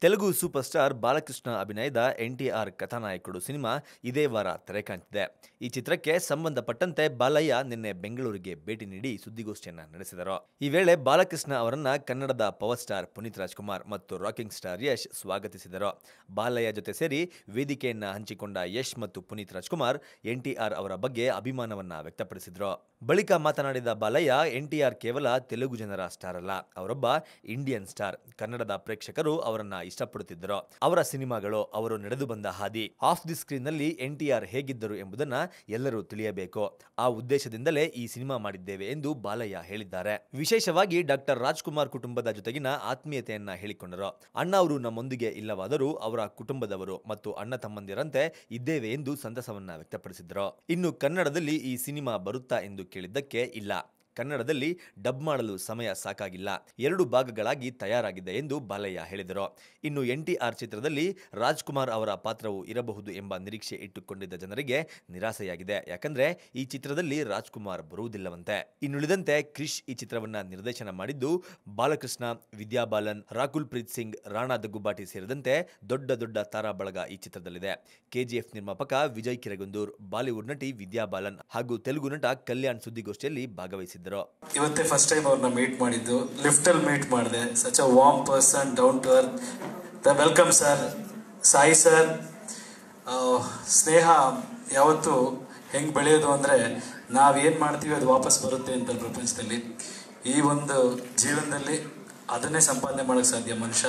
Telugu super star Balakrishna ಅಭಿನಯದ NTR ಕಥಾನಾಯಕುಡು cinema ಇದೇ ವಾರ ತೆರೆಕಾಣ್ತಿದೆ. ಈ ಚಿತ್ರಕ್ಕೆ ಸಂಬಂಧಪಟ್ಟಂತೆ ಬಾಲಯ್ಯ ನಿನ್ನೆ ಬೆಂಗಳೂರಿಗೆ ಭೇಟಿ ನೀಡಿ ಸುದ್ದಿಗೋಷ್ಠಿಯನ್ನ ನಡೆಸಿದರು. ಈ ವೇಳೆ ಬಾಲಕೃಷ್ಣ ಅವರನ್ನ ಕನ್ನಡದ ಪವರ್ ಸ್ಟಾರ್ ಪುನೀತ್ ರಾಜ್‌ಕುಮಾರ್ ಮತ್ತು ರಾಕಿಂಗ್ ಸ್ಟಾರ್ ಯಶ್ ಸ್ವಾಗತಿಸಿದರು. ಬಾಲಯ್ಯ ಜೊತೆ ಸೇರಿ ವೇದಿಕೆಯನ್ನ ಹಂಚಿಕೊಂಡ ಯಶ್ ಮತ್ತು ಪುನೀತ್ ರಾಜ್‌ಕುಮಾರ್ ಎನ್‌ಟಿಆರ್ ಅವರ ಬಗ್ಗೆ ಅಭಿಮಾನವನ್ನ ವ್ಯಕ್ತಪಡಿಸಿದರು. ಬಳಿಕ ಮಾತನಾಡಿದ ಬಾಲಯ್ಯ, ಎನ್‌ಟಿಆರ್ ಕೇವಲ ತೆಲುಗು ಜನರ ಸ್ಟಾರ್ ಅಲ್ಲ, ಅವರೊಬ್ಬ ಇಂಡಿಯನ್ ಸ್ಟಾರ್. ಕನ್ನಡದ ಪ್ರೇಕ್ಷಕರು ಅವರನ್ನ ಇಷ್ಟಪಡುತ್ತಿದ್ದರು. ಅವರ ಸಿನಿಮಾಗಳು, ಅವರು ನಡೆದು ಬಂದ ಹಾದಿ, ಆಫ್ ದಿ ಸ್ಕ್ರೀನ್ ನಲ್ಲಿ ಎನ್‌ಟಿಆರ್ ಹೇಗಿದ್ದರು ಎಂಬುದನ್ನ ಎಲ್ಲರೂ ತಿಳಿಯಬೇಕು. ಆ ಉದ್ದೇಶದಿಂದಲೇ ಈ ಸಿನಿಮಾ ಮಾಡಿದ್ದೇವೆ ಎಂದು ಬಾಲಯ್ಯ ಹೇಳಿದ್ದಾರೆ. ವಿಶೇಷವಾಗಿ ಡಾಕ್ಟರ್ ರಾಜ್‌ಕುಮಾರ್ ಕುಟುಂಬದ ಜೊತೆಗಿನ ಆತ್ಮೀಯತೆಯನ್ನ ಹೇಳಿಕೊಂಡರು. ಅಣ್ಣ ಅವರು ನಮ್ಮೊಂದಿಗೆ ಇಲ್ಲವಾದರೂ ಅವರ ಕುಟುಂಬದವರು ಮತ್ತು ಅಣ್ಣ ತಮ್ಮಂದಿರಂತೆ ಇದ್ದೇವೆ ಎಂದು ಸಂತಸವನ್ನ ವ್ಯಕ್ತಪಡಿಸಿದರು. ಇನ್ನು ಕನ್ನಡದಲ್ಲಿ ಈ ಸಿನಿಮಾ ಬರುತ್ತಾ ಎಂದು ಕೇಳಿದ್ದಕ್ಕೆ ಇಲ್ಲ, ಕನ್ನಡದಲ್ಲಿ ಡಬ್ ಮಾಡಲು ಸಮಯ ಸಾಕಾಗಿಲ್ಲ, 2 ಭಾಗಗಳಾಗಿ ತಯಾರಾಗಿದೆ ಎಂದು ಬಾಲಯ್ಯ ಹೇಳಿದರು. ಇನ್ನು ಎನ್‌ಟಿಆರ್ ಚಿತ್ರದಲ್ಲಿ ರಾಜ್‌ಕುಮಾರ್ ಅವರ ಪಾತ್ರವು ಇರಬಹುದು ಎಂಬ ನಿರೀಕ್ಷೆ ಇಟ್ಟುಕೊಂಡಿದ್ದ ಜನರಿಗೆ ನಿರಾಸೆಯಾಗಿದೆ. ಯಾಕಂದ್ರೆ ಈ ಚಿತ್ರದಲ್ಲಿ ರಾಜ್‌ಕುಮಾರ್ ಬರುವುದಿಲ್ಲವಂತೆ. ಇನ್ನುಳಿದಂತೆ ಕ್ರಿಶ್ ಈ ಚಿತ್ರವನ್ನ ನಿರ್ದೇಶನ ಮಾಡಿದ್ದು, ಬಾಲಕೃಷ್ಣ, ವಿದ್ಯಾ ಬಾಲನ್, ರಾಕುಲ್ ಪ್ರೀತ್ ಸಿಂಗ್, ರಾಣಾ ದಗ್ಗುಬಾಟಿ ಸೇರಿದಂತೆ ದೊಡ್ಡ ತಾರಾ ಬಳಗ ಈ ಚಿತ್ರದಲ್ಲಿದೆ. ಕೆಜಿಎಫ್ ನಿರ್ಮಾಪಕ ವಿಜಯ್ ಕಿರಗುಂದೂರ್, ಬಾಲಿವುಡ್ ನಟಿ ವಿದ್ಯಾ ಬಾಲನ್ ಹಾಗೂ ತೆಲುಗು ನಟ ಕಲ್ಯಾಣ್ ಸುದ್ದಿಗೋಷ್ಠಿಯಲ್ಲಿ ಭಾಗವಹಿಸಿದ್ದರು. ಇವತ್ತೇ ಫಸ್ಟ್ ಟೈಮ್ ಅವ್ರನ್ನ ಮೀಟ್ ಮಾಡಿದ್ದು, ಲಿಫ್ಟ್ ಅಲ್ಲಿ ಮೀಟ್ ಮಾಡಿದೆ. Such a warm person, down to earth. Welcome sir. Sai sir, ಸ್ನೇಹ ಯಾವತ್ತು ಹೆಂಗ್ ಬೆಳೆಯೋದು ಅಂದ್ರೆ ನಾವೇನ್ ಮಾಡ್ತೀವಿ ಅದು ವಾಪಸ್ ಬರುತ್ತೆ ಅಂತ ಪ್ರಪಂಚದಲ್ಲಿ. ಈ ಒಂದು ಜೀವನದಲ್ಲಿ ಅದನ್ನೇ ಸಂಪಾದನೆ ಮಾಡಕ್ ಸಾಧ್ಯ ಮನುಷ್ಯ.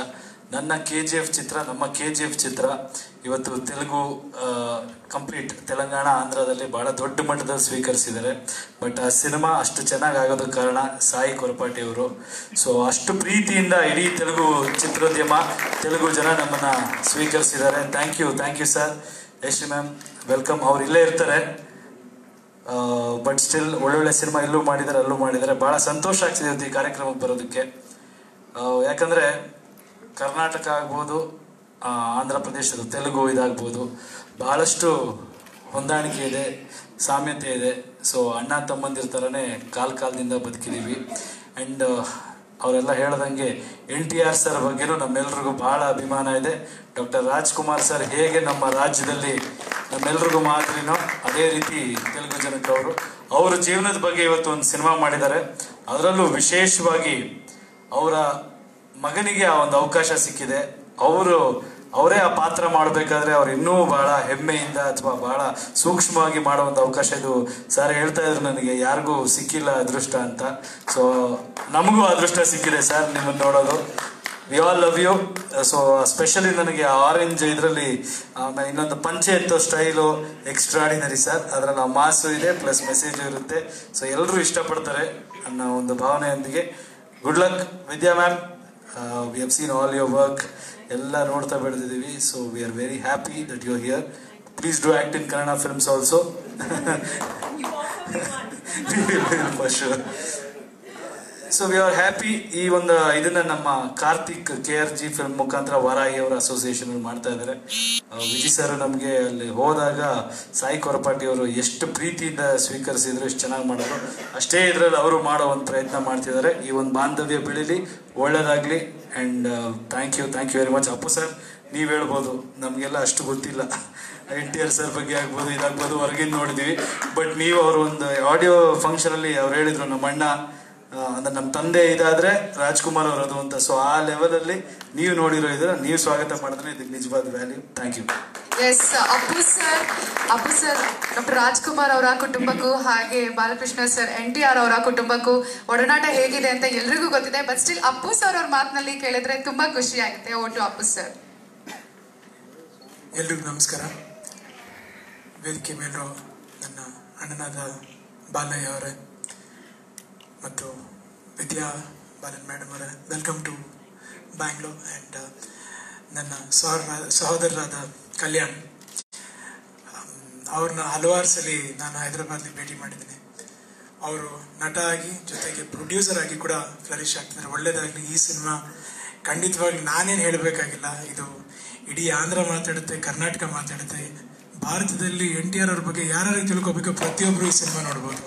ನನ್ನ KGF ಚಿತ್ರ, ನಮ್ಮ KGF ಚಿತ್ರ ಇವತ್ತು ತೆಲುಗು ಕಂಪ್ಲೀಟ್ ತೆಲಂಗಾಣ, ಆಂಧ್ರದಲ್ಲಿ ಬಹಳ ದೊಡ್ಡ ಮಟ್ಟದಲ್ಲಿ ಸ್ವೀಕರಿಸಿದ್ದಾರೆ. ಬಟ್ ಆ ಸಿನಿಮಾ ಅಷ್ಟು ಚೆನ್ನಾಗಿ ಆಗೋದಕ್ಕೆ ಕಾರಣ ಸಾಯಿ ಕೊರಪಾಟಿ ಅವರು. ಸೊ ಅಷ್ಟು ಪ್ರೀತಿಯಿಂದ ಇಡೀ ತೆಲುಗು ಚಿತ್ರೋದ್ಯಮ, ತೆಲುಗು ಜನ ನಮ್ಮನ್ನ ಸ್ವೀಕರಿಸಿದ್ದಾರೆ. Thank you sir. Yash ma'am welcome. ಅವ್ರು ಇಲ್ಲೇ ಇರ್ತಾರೆ, ಬಟ್ ಸ್ಟಿಲ್ ಒಳ್ಳೊಳ್ಳೆ ಸಿನಿಮಾ ಇಲ್ಲೂ ಮಾಡಿದ್ದಾರೆ, ಅಲ್ಲೂ ಮಾಡಿದ್ದಾರೆ. ಬಹಳ ಸಂತೋಷ ಆಗ್ತಿದೆ ಈ ಕಾರ್ಯಕ್ರಮಕ್ಕೆ ಬರೋದಕ್ಕೆ. ಯಾಕಂದ್ರೆ ಕರ್ನಾಟಕ ಆಗ್ಬೋದು, ಆಂಧ್ರ ಪ್ರದೇಶದ ತೆಲುಗು ಇದಾಗ್ಬೋದು, ಬಹಳಷ್ಟು ಹೊಂದಾಣಿಕೆ ಇದೆ, ಸಾಮ್ಯತೆ ಇದೆ. ಸೊ ಅಣ್ಣ ತಮ್ಮಂದಿರ ಥರನೇ ಕಾಲದಿಂದ ಬದುಕಿದ್ದೀವಿ. ಆ್ಯಂಡ್ ಅವರೆಲ್ಲ ಹೇಳ್ದಂಗೆ NTR ಸರ್ ಬಗ್ಗೆನೂ ನಮ್ಮೆಲ್ರಿಗೂ ಬಹಳ ಅಭಿಮಾನ ಇದೆ. ಡಾಕ್ಟರ್ ರಾಜ್‌ಕುಮಾರ್ ಸರ್ ಹೇಗೆ ನಮ್ಮ ರಾಜ್ಯದಲ್ಲಿ ನಮ್ಮೆಲ್ರಿಗೂ ಮಾದರಿನೋ ಅದೇ ರೀತಿ ತೆಲುಗು ಜನಕ್ಕೆ ಅವರ ಜೀವನದ ಬಗ್ಗೆ ಇವತ್ತು ಒಂದು ಸಿನಿಮಾ ಮಾಡಿದ್ದಾರೆ. ಅದರಲ್ಲೂ ವಿಶೇಷವಾಗಿ ಅವರ ಮಗನಿಗೆ ಆ ಒಂದು ಅವಕಾಶ ಸಿಕ್ಕಿದೆ. ಅವರೇ ಆ ಪಾತ್ರ ಮಾಡಬೇಕಾದ್ರೆ ಅವ್ರು ಇನ್ನೂ ಬಹಳ ಹೆಮ್ಮೆಯಿಂದ ಅಥವಾ ಬಹಳ ಸೂಕ್ಷ್ಮವಾಗಿ ಮಾಡೋ ಒಂದು ಅವಕಾಶ ಇದು. ಸರ್ ಹೇಳ್ತಾ ಇದ್ರು ನನಗೆ ಯಾರಿಗೂ ಸಿಕ್ಕಿಲ್ಲ ಅದೃಷ್ಟ ಅಂತ. ಸೊ ನಮಗೂ ಅದೃಷ್ಟ ಸಿಕ್ಕಿದೆ ಸರ್ ನಿಮ್ಮನ್ನು ನೋಡೋದು. We all love you. So specially ನನಗೆ ಆರೆಂಜ್ ಇದರಲ್ಲಿ ಇನ್ನೊಂದು ಪಂಚೆ ಎತ್ತೋ ಸ್ಟೈಲು ಎಕ್ಸ್ಟ್ರಾಡಿನರಿ ಸರ್. ಅದರಲ್ಲಿ ಆ ಮಾಸು ಇದೆ, ಪ್ಲಸ್ ಮೆಸೇಜು ಇರುತ್ತೆ. ಸೊ ಎಲ್ಲರೂ ಇಷ್ಟಪಡ್ತಾರೆ ಅನ್ನೋ ಒಂದು ಭಾವನೆಯೊಂದಿಗೆ good luck Vidya ma'am. We have seen all your work. ಎಲ್ಲ ನೋಡ್ತಾ ಬೆಳೆದಿದ್ದೀವಿ. So we are very happy that you are here. Please do act in Kannada films also. We will for sure. So we are happy. ಈ ಒಂದು ಇದನ್ನ ನಮ್ಮ Karthik KRG film ಮುಖಾಂತರ ವಾರಾಹಿ ಅವರ association ಮಾಡ್ತಾ ಇದ್ದಾರೆ. ವಿಜಯ್ ಸರ್ ನಮಗೆ ಅಲ್ಲಿ ಹೋದಾಗ ಸಾಯಿ ಕೊರಪಾಟಿ ಅವರು ಎಷ್ಟು ಪ್ರೀತಿಯಿಂದ ಸ್ವೀಕರಿಸಿದ್ರು, ಎಷ್ಟು ಚೆನ್ನಾಗಿ ಮಾಡಿದ್ರು. ಅಷ್ಟೇ ಇದರಲ್ಲಿ ಅವರು ಮಾಡೋ ಒಂದು ಪ್ರಯತ್ನ ಮಾಡ್ತಿದ್ದಾರೆ. ಈ ಒಂದು ಬಾಂಧವ್ಯ ಬೆಳೀಲಿ, ಒಳ್ಳೇದಾಗ್ಲಿ. And thank you very much. Appu sir, ನೀವು ಹೇಳ್ಬೋದು, ನಮಗೆಲ್ಲ ಅಷ್ಟು ಗೊತ್ತಿಲ್ಲ. NTR ಸರ್ ಬಗ್ಗೆ ಆಗ್ಬೋದು, ಇದಾಗ್ಬೋದು, ಹೊರಗಿಂದ ನೋಡಿದ್ವಿ. ಬಟ್ ನೀವು ಅವರು ಒಂದು ಆಡಿಯೋ ಫಂಕ್ಷನಲ್ಲಿ ಅವ್ರು ಹೇಳಿದ್ರು, ನಮ್ಮ ಅಣ್ಣ ಅಂದ್ರೆ ನಮ್ಮ ತಂದೆ ಇದಾದ್ರೆ ರಾಜ್‌ಕುಮಾರ್ ಅವರದು ಅಂತ. ಸೊ ಆ ಲೆವೆಲಲ್ಲಿ ನೀವು ನೋಡಿರೋ ಇದ್ರೆ ನೀವು ಸ್ವಾಗತ ಮಾಡಿದ್ರೆ ಇದಕ್ಕೆ ನಿಜವಾದ value. Thank you. Yes, Appu sir doctor Rajkumar ಅವರ ಕುಟುಂಬಕ್ಕೂ ಹಾಗೆ ಬಾಲಕೃಷ್ಣ ಸರ್ NTR ಅವರ ಕುಟುಂಬಕ್ಕೂ ಒಡನಾಟ ಹೇಗಿದೆ ಅಂತ ಎಲ್ರಿಗೂ ಗೊತ್ತಿದೆ. ಬಟ್ ಸ್ಟಿಲ್ ಅಪ್ಪು ಸರ್ ಅವ್ರ ಮಾತಿನಲ್ಲಿ ಕೇಳಿದ್ರೆ ತುಂಬಾ ಖುಷಿ ಆಗುತ್ತೆ. Vote Appu sir. ಎಲ್ರಿಗೂ ನಮಸ್ಕಾರ. ವೇದಿಕೆ ಮೇಲೂ ನನ್ನ ಅಣ್ಣನಾದ ಬಾಲಯ್ಯ ಅವರೇ ಮತ್ತು ವಿದ್ಯಾ ಬಾಲನ್ ಮೇಡಮ್ ಅವರೇ, ವೆಲ್ಕಮ್ ಟು ಬ್ಯಾಂಗ್ಳೂರ್. ಆ್ಯಂಡ್ ನನ್ನ ಸಹೋದರರಾದ ಕಲ್ಯಾಣ್ ಅವ್ರನ್ನ ಹಲವಾರು ಸಲ ನಾನು ಹೈದರಾಬಾದ್ಲಿ ಭೇಟಿ ಮಾಡಿದ್ದೀನಿ. ಅವರು ನಟ ಆಗಿ ಜೊತೆಗೆ ಪ್ರೊಡ್ಯೂಸರ್ ಆಗಿ ಕೂಡ ಫ್ಲರಿಶ್ ಆಗ್ತಿದ್ದಾರೆ. ಒಳ್ಳೇದಾಗಲಿ. ಈ ಸಿನಿಮಾ ಖಂಡಿತವಾಗಿ ನಾನೇನು ಹೇಳಬೇಕಾಗಿಲ್ಲ, ಇದು ಇಡೀ ಆಂಧ್ರ ಮಾತಾಡುತ್ತೆ, ಕರ್ನಾಟಕ ಮಾತಾಡುತ್ತೆ. ಭಾರತದಲ್ಲಿ NTR ಅವ್ರ ಬಗ್ಗೆ ಯಾರು ತಿಳ್ಕೊಬೇಕು ಪ್ರತಿಯೊಬ್ಬರು ಈ ಸಿನಿಮಾ ನೋಡ್ಬೋದು.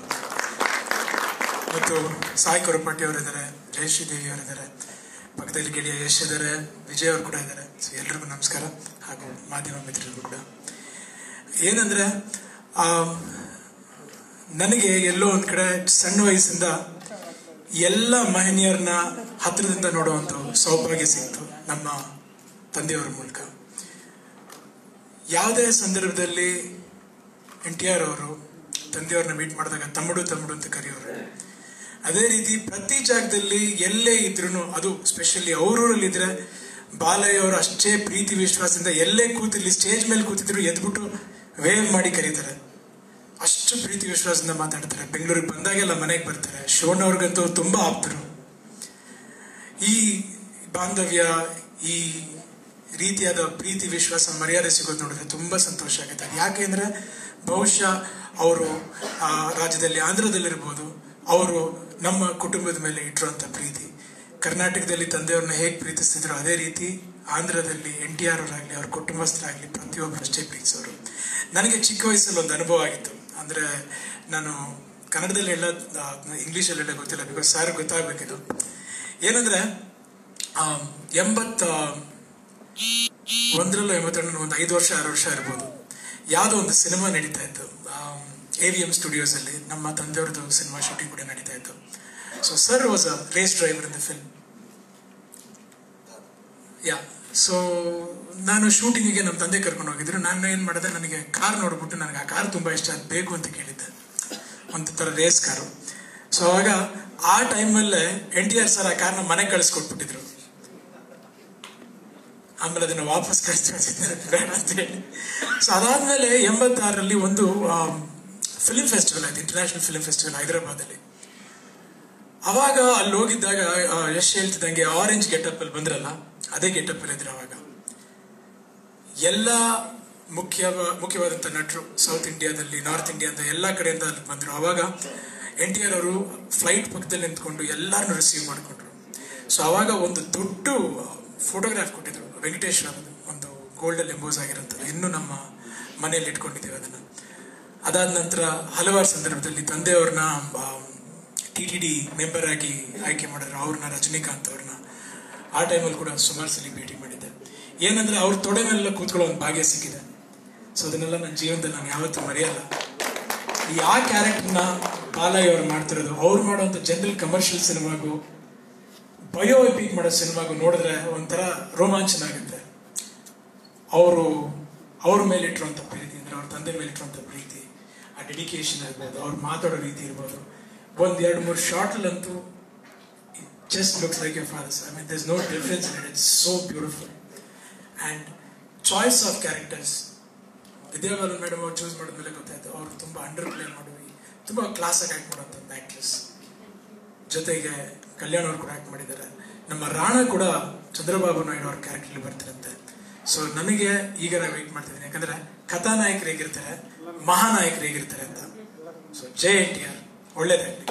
ಮತ್ತು ಸಾಯಿ ಕೊರಪಾಟಿ ಅವರಿದ್ದಾರೆ, ಜಯಶ್ರೀದೇವಿ ಅವರಿದ್ದಾರೆ, ಪಕ್ಕದಲ್ಲಿ ಗೆಳೆಯ ಯಶ್ ಇದ್ದಾರೆ, ವಿಜಯ್ ಅವರು ಕೂಡ ಇದ್ದಾರೆ. ಸೊ ಎಲ್ರಿಗೂ ನಮಸ್ಕಾರ, ಹಾಗೂ ಮಾಧ್ಯಮ ಮಿತ್ರರಿಗೂ ಕೂಡ. ಏನಂದ್ರೆ ನನಗೆ ಎಲ್ಲೋ ಒಂದ್ ಕಡೆ ಸಣ್ಣ ವಯಸ್ಸಿಂದ ಎಲ್ಲ ಮಹನೀಯರನ್ನ ಹತ್ತಿರದಿಂದ ನೋಡುವಂತ ಸೌಭಾಗ್ಯ ಸಿಕ್ತು ನಮ್ಮ ತಂದೆಯವರ ಮೂಲಕ. ಯಾವುದೇ ಸಂದರ್ಭದಲ್ಲಿ NTR ಅವರು ತಂದೆಯವ್ರನ್ನ ಮೀಟ್ ಮಾಡಿದಾಗ ತಮ್ಮಡು ತಮ್ಮಡು ಅಂತ ಕರೆಯೋರು. ಅದೇ ರೀತಿ ಪ್ರತಿ ಜಾಗದಲ್ಲಿ ಎಲ್ಲೇ ಇದ್ರು, ಅದು ಸ್ಪೆಷಲಿ ಅವರೂರಲ್ಲಿ ಇದ್ರೆ ಬಾಲಯ್ಯ ಅವರು ಅಷ್ಟೇ ಪ್ರೀತಿ ವಿಶ್ವಾಸದಿಂದ ಎಲ್ಲೇ ಕೂತಿರ್ಲಿ, ಸ್ಟೇಜ್ ಮೇಲೆ ಕೂತಿದ್ರು ಎದ್ಬಿಟ್ಟು ವೇವ್ ಮಾಡಿ ಕರೀತಾರೆ. ಅಷ್ಟು ಪ್ರೀತಿ ವಿಶ್ವಾಸದಿಂದ ಮಾತಾಡ್ತಾರೆ. ಬೆಂಗಳೂರಿಗೆ ಬಂದಾಗೆಲ್ಲ ಮನೆಗೆ ಬರ್ತಾರೆ. ಶೋನ್ ಅವ್ರಿಗಂತೂ ತುಂಬಾ ಆಪ್ತರು. ಈ ಬಾಂಧವ್ಯ, ಈ ರೀತಿಯಾದ ಪ್ರೀತಿ ವಿಶ್ವಾಸ ಮರ್ಯಾದೆ ಸಿಗೋದು ನೋಡಿದ್ರೆ ತುಂಬಾ ಸಂತೋಷ ಆಗುತ್ತೆ. ಯಾಕೆಂದ್ರೆ ಬಹುಶಃ ಅವರು ರಾಜ್ಯದಲ್ಲಿ ಆಂಧ್ರದಲ್ಲಿರ್ಬೋದು, ಅವರು ನಮ್ಮ ಕುಟುಂಬದ ಮೇಲೆ ಇಟ್ಟಿರುವಂತ ಪ್ರೀತಿ, ಕರ್ನಾಟಕದಲ್ಲಿ ತಂದೆಯವ್ರನ್ನ ಹೇಗೆ ಪ್ರೀತಿಸ್ತಿದ್ರು ಅದೇ ರೀತಿ ಆಂಧ್ರದಲ್ಲಿ NTR ಅವರಾಗ್ಲಿ, ಅವ್ರ ಕುಟುಂಬಸ್ಥರಾಗ್ಲಿ ಪ್ರತಿಯೊಬ್ಬರು ಅಷ್ಟೇ ಪ್ರೀತಿಸೋರು. ನನಗೆ ಚಿಕ್ಕ ವಯಸ್ಸಲ್ಲಿ ಒಂದು ಅನುಭವ ಆಗಿತ್ತು. ಅಂದ್ರೆ ನಾನು ಕನ್ನಡದಲ್ಲಿ ಎಲ್ಲ, ಇಂಗ್ಲಿಷಲ್ಲೆಲ್ಲ ಗೊತ್ತಿಲ್ಲ, ಬಿಕಾಸ್ ಸಾರ್ ಗೊತ್ತಾಗಬೇಕಿದು. ಏನಂದ್ರೆ 81 ಒಂದು 5 ವರ್ಷ 6 ವರ್ಷ ಇರ್ಬೋದು, ಯಾವುದೋ ಒಂದು ಸಿನಿಮಾ ನಡೀತಾ ಇತ್ತು AVM ಸ್ಟುಡಿಯೋಸ್ ಅಲ್ಲಿ. ನಮ್ಮ ತಂದೆಯವ್ರದ್ದು ಸಿನಿಮಾ ಶೂಟಿಂಗ್ ಕೂಡ ನಡೀತಾ ಇತ್ತು. So sir was a race driver in the film. So ನಾನು ಶೂಟಿಂಗಿಗೆ ನಮ್ಮ ತಂದೆ ಕರ್ಕೊಂಡು ಹೋಗಿದ್ರು. ನಾನು ಏನ್ ಮಾಡಿದೆ, ನನಗೆ ಕಾರ್ ನೋಡ್ಬಿಟ್ಟು ನನಗೆ ಆ ಕಾರ್ ತುಂಬಾ ಇಷ್ಟ, ಅದು ಬೇಕು ಅಂತ ಕೇಳಿದ್ದೆ, ಒಂದು ತರ ರೇಸ್ ಕಾರು. ಸೊ ಅವಾಗ ಆ ಟೈಮಲ್ಲೇ NTR ಸರ್ ಆ ಕಾರ್ನ ಮನೆಗೆ ಕಳಿಸ್ಕೊಟ್ಬಿಟ್ಟಿದ್ರು. ಆಮೇಲೆ ಅದನ್ನ ವಾಪಸ್ ಕಳಿಸ್ತಿದ್ದಾರೆ ಬೇಡ ಅಂತ ಹೇಳಿ. ಸೊ ಅದಾದ್ಮೇಲೆ 86ರಲ್ಲಿ ಒಂದು ಫಿಲ್ಮ್ ಫೆಸ್ಟಿವಲ್ ಆಯ್ತು, ಇಂಟರ್ನ್ಯಾಷನಲ್ ಫಿಲ್ಮ್ ಫೆಸ್ಟಿವಲ್ ಹೈದರಾಬಾದಲ್ಲಿ. ಅವಾಗ ಅಲ್ಲಿ ಹೋಗಿದ್ದಾಗ ಯಶ್ ಹೇಳ್ತಿದ್ದಂಗೆ ಆರೆಂಜ್ ಗೆಟಪ್ ಅಲ್ಲಿ ಬಂದ್ರಲ್ಲ, ಅದೇ ಗೆಟಪ್ ಅಲ್ಲಿ ಇದ್ರು. ಅವಾಗ ಎಲ್ಲ ಮುಖ್ಯವಾದಂತ ನಟರು ಸೌತ್ ಇಂಡಿಯಾದಲ್ಲಿ, ನಾರ್ತ್ ಇಂಡಿಯಾದ ಎಲ್ಲಾ ಕಡೆಯಿಂದ ಅಲ್ಲಿ ಬಂದ್ರು. ಅವಾಗ NTR ಅವರು ಫ್ಲೈಟ್ ಪಕ್ಕದಲ್ಲಿ ನಿಂತ್ಕೊಂಡು ಎಲ್ಲಾರನ್ನು ರಿಸೀವ್ ಮಾಡ್ಕೊಂಡ್ರು. ಸೊ ಅವಾಗ ಒಂದು ದೊಡ್ಡ ಫೋಟೋಗ್ರಾಫ್ ಕೊಟ್ಟಿದ್ರು, ವೆಂಕಟೇಶ್ ಅವರದ್ದು, ಒಂದು ಗೋಲ್ಡಲ್ಲಿ ಎಂಬೋಸ್ ಆಗಿರೋಂಥದ್ದು. ಇನ್ನೂ ನಮ್ಮ ಮನೆಯಲ್ಲಿ ಇಟ್ಕೊಂಡಿದ್ದೀವಿ ಅದನ್ನ. ಅದಾದ ನಂತರ ಹಲವಾರು ಸಂದರ್ಭದಲ್ಲಿ ತಂದೆಯವ್ರನ್ನ TTD ಮೆಂಬರ್ ಆಗಿ ಆಯ್ಕೆ ಮಾಡಿದ್ರು, ಅವ್ರನ್ನ, ರಜನಿಕಾಂತ್ ಅವ್ರನ್ನ. ಆ ಟೈಮಲ್ಲಿ ಕೂಡ ಸುಮಾರು ಸಲ ಭೇಟಿ ಮಾಡಿದ್ದೆ. ಏನಂದ್ರೆ ಅವ್ರ ತೊಡೆ ಮೇಲೆಲ್ಲ ಕೂತ್ಕೊಳ್ಳೋ ಒಂದು ಭಾಗ್ಯ ಸಿಕ್ಕಿದೆ. ಸೊ ಅದನ್ನೆಲ್ಲ ನನ್ನ ಜೀವನದಲ್ಲಿ ನಾನು ಯಾವತ್ತೂ ಮರೆಯಲ್ಲ. ಆ ಕ್ಯಾರೆಕ್ಟರ್ನ ಬಾಲಯ್ಯ ಅವ್ರು ಮಾಡ್ತಿರೋದು, ಅವ್ರು ಮಾಡೋಂಥ ಜನರಲ್ ಕಮರ್ಷಿಯಲ್ ಸಿನಿಮಾಗೂ ಬಯೋ ಎಪಿಕ್ ಮಾಡೋ ಸಿನಿಮಾಗೂ ನೋಡಿದ್ರೆ ಒಂಥರ ರೋಮಾಂಚನ ಆಗುತ್ತೆ. ಅವ್ರ ಮೇಲೆ ಇಟ್ಟಿರುವಂಥ ಪ್ರೀತಿ, ಅಂದ್ರೆ ಅವ್ರ ತಂದೆ ಮೇಲೆ ಇಟ್ಟಿರುವಂಥ ಪ್ರೀತಿ, ಆ ಡೆಡಿಕೇಶನ್ ಇರ್ಬೋದು, ಅವ್ರು ಮಾತಾಡೋ ರೀತಿ ಇರ್ಬೋದು. 1-2-3 ಶಾರ್ಟಲ್ಲಂತೂ it just looks like your father's. I mean, there's no difference in it. It's so beautiful. And choice of characters, Vidya Balan madam ಅವ್ರು ಚೂಸ್ ಮಾಡಿದ್ಮೇಲೆ ಗೊತ್ತಾಯ್ತು, ಅವ್ರು ತುಂಬಾ ಅಂಡರ್ ಪ್ಲೇ ಮಾಡುವಿ, ತುಂಬಾ ಕ್ಲಾಸ್ ಆಗಿ ಆಕ್ಟ್ ಮಾಡೋಂಥ ಆಕ್ಟ್ರೆಸ್. ಜೊತೆಗೆ ಕಲ್ಯಾಣ್ ಅವ್ರು ಕೂಡ ಆಕ್ಟ್ ಮಾಡಿದ್ದಾರೆ. ನಮ್ಮ ರಾಣ ಕೂಡ ಚಂದ್ರಬಾಬು ನಾಯ್ಡು ಅವ್ರ ಕ್ಯಾರೆಕ್ಟರ್ ಬರ್ತಿರುತ್ತೆ. ಸೊ ನನಗೆ ಈಗ ನಾನು ವೇಟ್ ಮಾಡ್ತಿದ್ದೀನಿ, ಯಾಕಂದ್ರೆ ಕಥಾನಾಯಕರು ಹೇಗಿರ್ತಾರೆ, ಮಹಾನಾಯಕರು ಹೇಗಿರ್ತಾರೆ ಅಂತ. ಸೊ ಜೈ NTR, ಒಳ್ಳೇದಾಗಲಿ.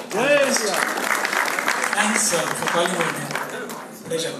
Thanks for calling me. Pleasure.